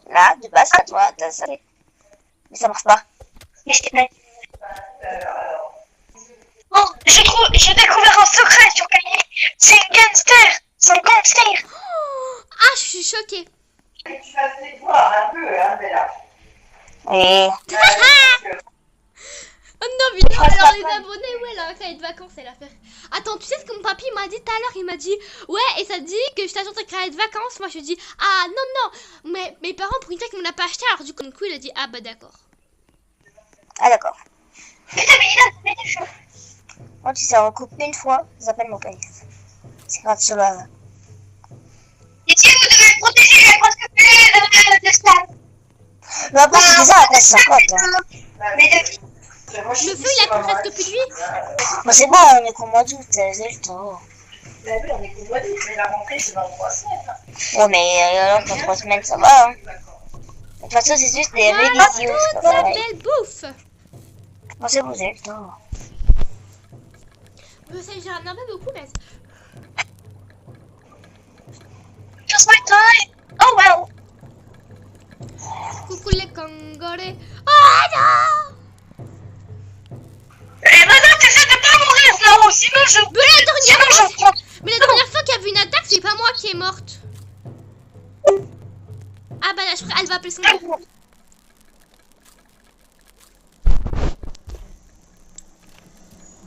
Là, de base, à toi, ça fait. Mais ça marche pas. Oh, j'ai découvert un secret sur Kanye. C'est une gangster. C'est un gangster. Ah, je suis choquée. Tu vas te voir un peu, hein, Bella. Et... Oh non, mais non, alors les abonnés, ouais, la cahier de vacances, elle a fait. Attends, tu sais ce que mon papy m'a dit tout à l'heure? Il m'a dit, ouais, et ça dit que je t'achète un cahier de vacances. Moi, je lui ai dit, ah non, mais mes parents, pour une fois qu'ils m'en a pas acheté, alors du coup, il a dit, ah bah d'accord. Ah, d'accord. Moi, si ça recoupe une fois, j'appelle mon père. C'est grave sur la... Ici, vous devez protéger la presque de stade. Mais après, c'est déjà la classe 50. Hein. Le feu, il a pris presque plus de lui. Bon, c'est bon, on est qu'au mois d'août, c'est le temps. Bah oui, on est qu'au mois d'août, mais la rentrée, c'est dans 3 semaines. Ouais, mais dans 3 semaines, ça va. Hein. De toute façon, c'est juste des révisions. Toute la belle bouffe. Bon, c'est bon, c'est le temps. J'ai un peu beaucoup, mais... Just my time. Oh well. Coucou les congolais. Oh non! Eh ben là, t'essaies de pas mourir là-haut, sinon je... Mais la dernière fois qu'il y avait une attaque, c'est pas moi qui est morte. Ah bah là, je crois elle va appeler son père.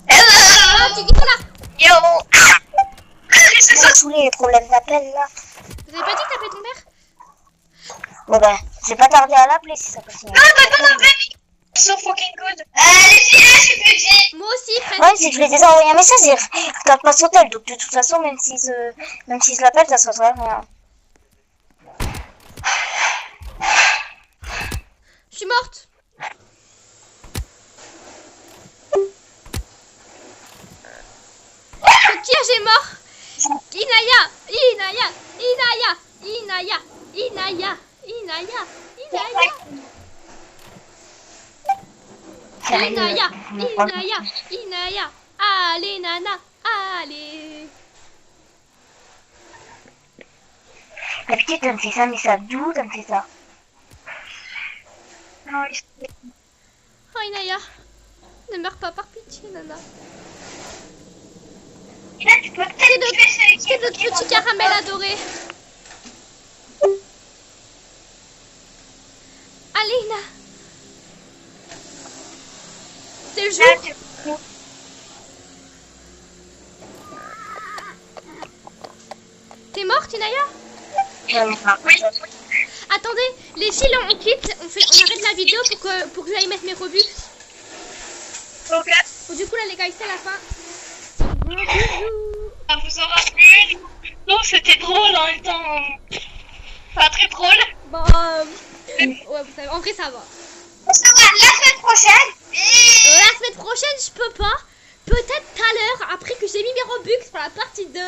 Ah, tu dis quoi là? Yo. C'est ça. Tous les problèmes d'appel, là. Vous avez pas dit que t'appelais ton père? Bon, ben, j'ai pas tardé à l'appeler si ça continue. Non, t'as pas appelé. So fucking good. Les filles, là, j'ai plus dit. Moi aussi, presque. Ouais, c'est que je lui ai déjà envoyé un message, il regarde pas son tel, donc de toute façon, même s'il se l'appelle, ça se passera rien. Je suis morte. Qui j'ai mort? Inaya. Inaya, Inaya, Inaya. Allez, Nana, allez. D'habitude, ça me fait ça, mais ça d'où ça me fait ça? Oh, Inaya. Ne meurs pas par pitié, Nana. Là, tu peux peut-être tuer celui qui C'est notre petit caramel adoré. Allez, Ina. C'est le jour. Là, tu- T'es morte, Inaya? Oui. Attendez, les filles, là, on quitte. On arrête la vidéo pour que j'aille mettre mes rebus. Ok. Bon, du coup, là, les gars, c'est la fin. Gros bisous. Ça vous aura plu? Non, c'était drôle en même temps. Pas très drôle. Bon, ouais, vous savez, en vrai, ça va. On se voit la semaine prochaine. La semaine prochaine, je peux pas. Peut-être tout à l'heure, après que j'ai mis mes Robux pour la partie 2.